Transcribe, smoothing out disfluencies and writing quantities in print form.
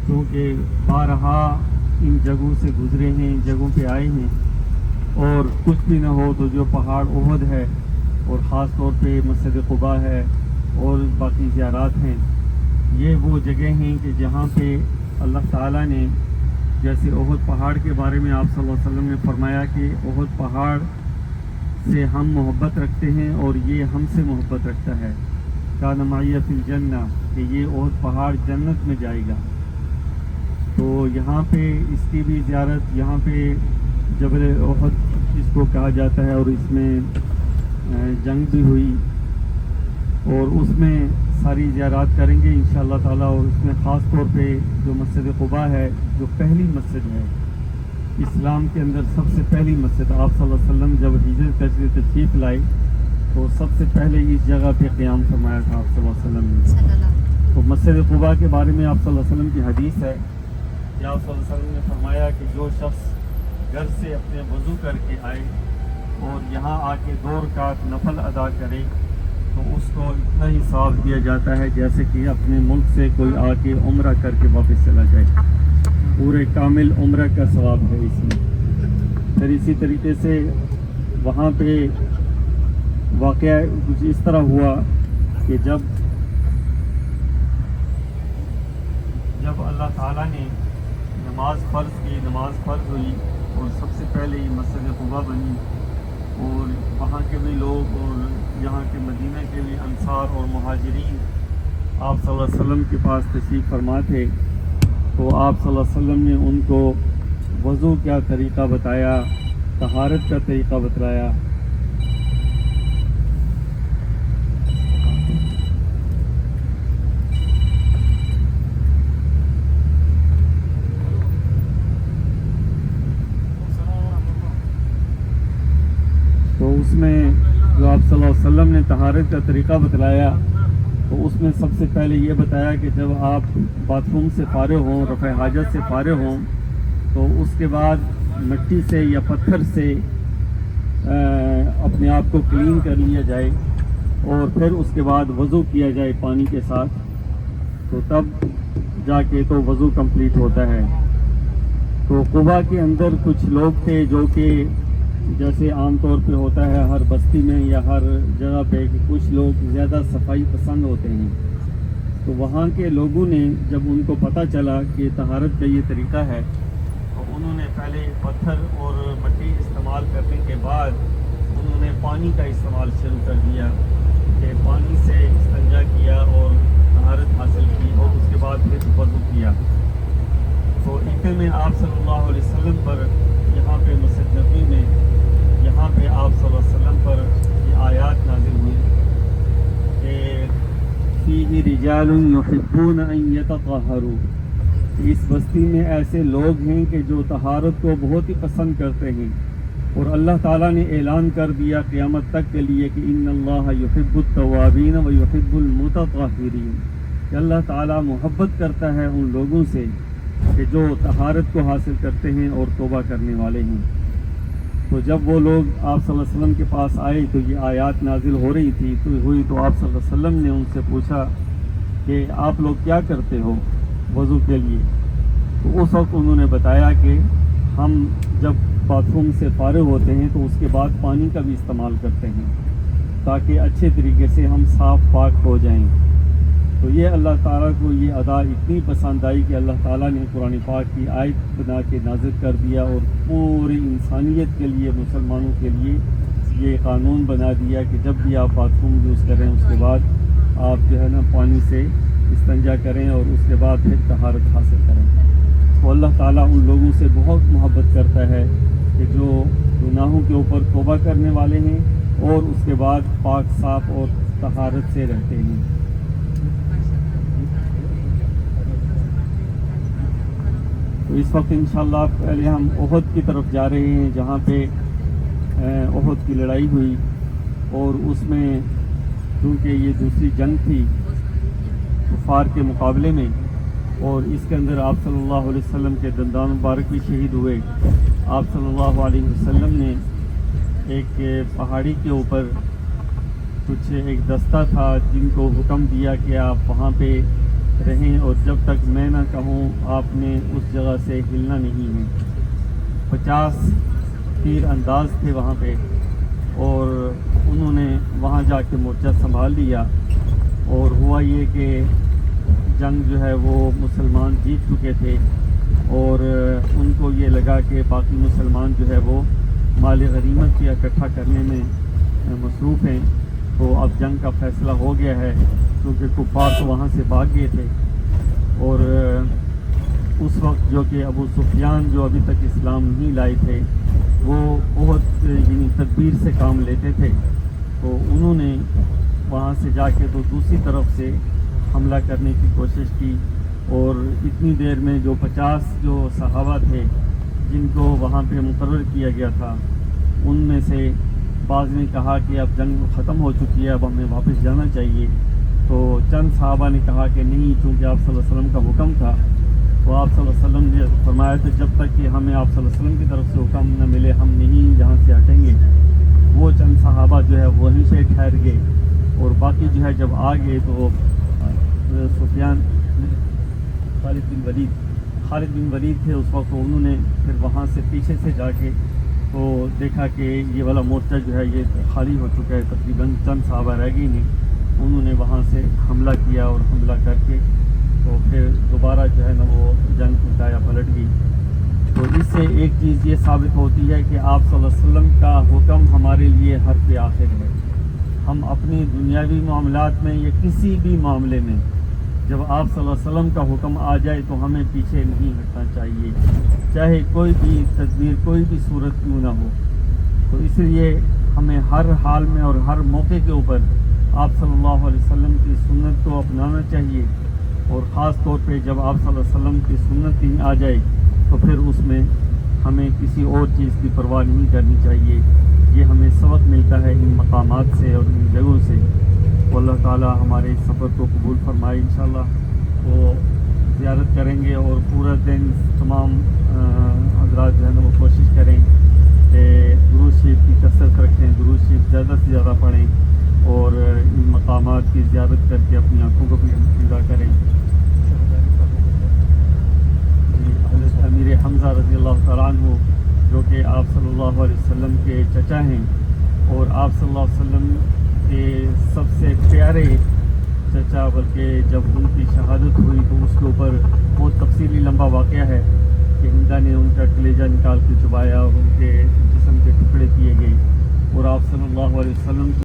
کیونکہ بارہا ان جگہوں سے گزرے ہیں، ان جگہوں پہ آئے ہیں، اور کچھ بھی نہ ہو تو جو پہاڑ احد ہے اور خاص طور پہ مسجد قباء ہے اور باقی زیارات ہیں، یہ وہ جگہ ہیں کہ جہاں پہ اللہ تعالیٰ نے، جیسے احد پہاڑ کے بارے میں آپ صلی اللہ علیہ وسلم نے فرمایا کہ احد پہاڑ سے ہم محبت رکھتے ہیں اور یہ ہم سے محبت رکھتا ہے، کان معی فی الجنہ، کہ یہ احد پہاڑ جنت میں جائے گا۔ تو یہاں پہ اس کی بھی زیارت، یہاں پہ جبل احد اس کو کہا جاتا ہے، اور اس میں جنگ بھی ہوئی، اور اس میں ساری زیارات کریں گے انشاءاللہ تعالیٰ۔ اور اس میں خاص طور پہ جو مسجد قباء ہے، جو پہلی مسجد ہے اسلام کے اندر، سب سے پہلی مسجد، آپ صلی اللہ علیہ وسلم جب ہجرت کر کے تشریف لائے تو سب سے پہلے اس جگہ پہ قیام فرمایا تھا آپ صلی اللہ علیہ وسلم نے۔ تو مسجد قباء کے بارے میں آپ صلی اللہ علیہ وسلم کی حدیث ہے کہ آپ صلی اللہ علیہ وسلم نے فرمایا کہ جو شخص گھر سے اپنے وضو کر کے آئے اور یہاں آ کے 2 رکعت نفل ادا کرے تو اس کو اتنا ہی ثواب دیا جاتا ہے جیسے کہ اپنے ملک سے کوئی آ کے عمرہ کر کے واپس چلا جائے، پورے کامل عمرہ کا ثواب ہے اس میں۔ پھر اسی طریقے سے وہاں پہ واقعہ کچھ اس طرح ہوا کہ جب اللہ تعالیٰ نے نماز فرض کی، نماز فرض ہوئی اور سب سے پہلے یہ مسجد قباء بنی، اور وہاں کے بھی لوگ اور یہاں کے مدینہ کے بھی انصار اور مہاجرین آپ صلی اللہ علیہ وسلم کے پاس تشریف فرما تھے، تو آپ صلی اللہ علیہ وسلم نے ان کو وضو کا طریقہ بتایا، طہارت کا طریقہ بتلایا۔ تو اس میں جو آپ صلی اللہ علیہ وسلم نے طہارت کا طریقہ بتلایا، تو اس میں سب سے پہلے یہ بتایا کہ جب آپ باتھ روم سے فارغ ہوں، رفع حاجت سے فارغ ہوں، تو اس کے بعد مٹی سے یا پتھر سے اپنے آپ کو کلین کر لیا جائے، اور پھر اس کے بعد وضو کیا جائے پانی کے ساتھ، تو تب جا کے تو وضو کمپلیٹ ہوتا ہے۔ تو قباء کے اندر کچھ لوگ تھے جو کہ جیسے عام طور پہ ہوتا ہے ہر بستی میں یا ہر جگہ پہ کہ کچھ لوگ زیادہ صفائی پسند ہوتے ہیں، تو وہاں کے لوگوں نے جب ان کو پتہ چلا کہ طہارت کا یہ طریقہ ہے، تو انہوں نے پہلے پتھر اور مٹی استعمال کرنے کے بعد انہوں نے پانی کا استعمال شروع کر دیا کہ پانی سے استنجا کیا اور طہارت حاصل کی، اور اس کے بعد پھر وضو کیا۔ تو اتنے میں آپ صلی اللہ علیہ وسلم پر یہاں پہ مسجد نبوی میں یہاں پہ آپ صلی اللہ علیہ وسلم پر یہ آیات نازل ہوئی کہ فیہ رجال یحبون ان یتطہروا، اس بستی میں ایسے لوگ ہیں کہ جو طہارت کو بہت ہی پسند کرتے ہیں، اور اللہ تعالیٰ نے اعلان کر دیا قیامت تک کے لیے کہ ان اللہ یحب التوابین و یحب المتطہرین، کہ اللہ تعالیٰ محبت کرتا ہے ان لوگوں سے کہ جو طہارت کو حاصل کرتے ہیں اور توبہ کرنے والے ہیں۔ تو جب وہ لوگ آپ صلی اللہ علیہ وسلم کے پاس آئے تو یہ آیات نازل ہو رہی تھی، تو آپ صلی اللہ علیہ وسلم نے ان سے پوچھا کہ آپ لوگ کیا کرتے ہو وضو کے لیے؟ تو اس وقت انہوں نے بتایا کہ ہم جب باتھ روم سے فارغ ہوتے ہیں تو اس کے بعد پانی کا بھی استعمال کرتے ہیں تاکہ اچھے طریقے سے ہم صاف پاک ہو جائیں۔ تو یہ اللہ تعالیٰ کو یہ ادا اتنی پسند آئی کہ اللہ تعالیٰ نے قرآن پاک کی آیت بنا کے نازل کر دیا، اور پوری انسانیت کے لیے، مسلمانوں کے لیے یہ قانون بنا دیا کہ جب بھی آپ باتھ روم یوز کریں اس کے بعد آپ جو ہے نا پانی سے استنجا کریں اور اس کے بعد پھر طہارت حاصل کریں۔ تو اللہ تعالیٰ ان لوگوں سے بہت محبت کرتا ہے کہ جو گناہوں کے اوپر توبہ کرنے والے ہیں اور اس کے بعد پاک صاف اور طہارت سے رہتے ہیں۔ تو اس وقت انشاءاللہ پہلے ہم احد کی طرف جا رہے ہیں جہاں پہ احد کی لڑائی ہوئی، اور اس میں کیونکہ یہ دوسری جنگ تھی کفار کے مقابلے میں، اور اس کے اندر آپ صلی اللہ علیہ وسلم کے دندان مبارک بھی شہید ہوئے۔ آپ صلی اللہ علیہ وسلم نے ایک پہاڑی کے اوپر ایک دستہ تھا جن کو حکم دیا کہ آپ وہاں پہ رہیں اور جب تک میں نہ کہوں آپ نے اس جگہ سے ہلنا نہیں ہے۔ 50 تیر انداز تھے وہاں پہ، اور انہوں نے وہاں جا کے مورچہ سنبھال لیا، اور ہوا یہ کہ جنگ جو ہے وہ مسلمان جیت چکے تھے، اور ان کو یہ لگا کہ باقی مسلمان جو ہے وہ مال غنیمت کی اکٹھا کرنے میں مصروف ہیں، تو اب جنگ کا فیصلہ ہو گیا ہے، کیونکہ کفار تو وہاں سے بھاگ گئے تھے۔ اور اس وقت جو کہ ابو سفیان جو ابھی تک اسلام نہیں لائے تھے، وہ بہت یعنی تدبیر سے کام لیتے تھے، تو انہوں نے وہاں سے جا کے تو دوسری طرف سے حملہ کرنے کی کوشش کی، اور اتنی دیر میں جو 50 جو صحابہ تھے جن کو وہاں پہ مقرر کیا گیا تھا، ان میں سے بعض نے کہا کہ اب جنگ ختم ہو چکی ہے، اب ہمیں واپس جانا چاہیے، تو چند صحابہ نے کہا کہ نہیں، چونکہ آپ صلی اللہ علیہ وسلم کا حکم تھا، تو آپ صلی اللہ علیہ وسلم نے فرمایا کہ جب تک کہ ہمیں آپ صلی اللہ علیہ وسلم کی طرف سے حکم نہ ملے ہم نہیں یہاں سے ہٹیں گے۔ وہ چند صحابہ جو ہے وہیں سے ٹھہر گئے، اور باقی جو ہے جب آ گئے تو سفیان خالد بن ولید تھے اس وقت، تو انہوں نے پھر وہاں سے پیچھے سے جا کے تو دیکھا کہ یہ والا مورچہ جو ہے یہ خالی ہو چکا ہے، تقریباً چند صحابہ رہ گئی نہیں، انہوں نے وہاں سے حملہ کیا، اور حملہ کر کے تو پھر دوبارہ جو ہے نا وہ جنگ کی کایا پلٹ گئی۔ تو اس سے ایک چیز یہ ثابت ہوتی ہے کہ آپ صلی اللہ علیہ وسلم کا حکم ہمارے لیے حرف آخر ہے۔ ہم اپنی دنیاوی معاملات میں یا کسی بھی معاملے میں جب آپ صلی اللہ علیہ وسلم کا حکم آ جائے تو ہمیں پیچھے نہیں ہٹنا چاہیے، چاہے کوئی بھی تدبیر کوئی بھی صورت کیوں نہ ہو۔ تو اس لیے ہمیں ہر حال میں اور ہر موقع کے اوپر آپ صلی اللہ علیہ وسلم کی سنت کو اپنانا چاہیے، اور خاص طور پہ جب آپ صلی اللہ علیہ وسلم کی سنت کہیں آ جائے تو پھر اس میں ہمیں کسی اور چیز کی پرواہ نہیں کرنی چاہیے۔ یہ ہمیں سبق ملتا ہے ان مقامات سے اور ان جگہوں سے۔ تو اللہ تعالی ہمارے اس سفر کو قبول فرمائے، انشاءاللہ وہ زیارت کریں گے، اور پورا دن تمام حضرات جو ہے نا وہ کوشش کریں کہ درود شریف کی کثرت رکھیں، درود شریف زیادہ سے زیادہ پڑھیں، اور ان مقامات کی زیارت کر کے اپنی آنکھوں کو بھی فدا کریں۔ حضرت امیر حمزہ رضی اللہ تعالیٰ عنہ جو کہ آپ صلی اللہ علیہ وسلم کے چچا ہیں، اور آپ صلی اللہ علیہ وسلم کے سب سے پیارے چچا، بلکہ جب ان کی شہادت ہوئی تو اس کے اوپر بہت تفصیلی لمبا واقعہ ہے کہ ہندا نے ان کا کلیجہ نکال کے چبایا اور ان کے جسم کے ٹکڑے کیے گئے، اور آپ صلی اللہ علیہ وسلم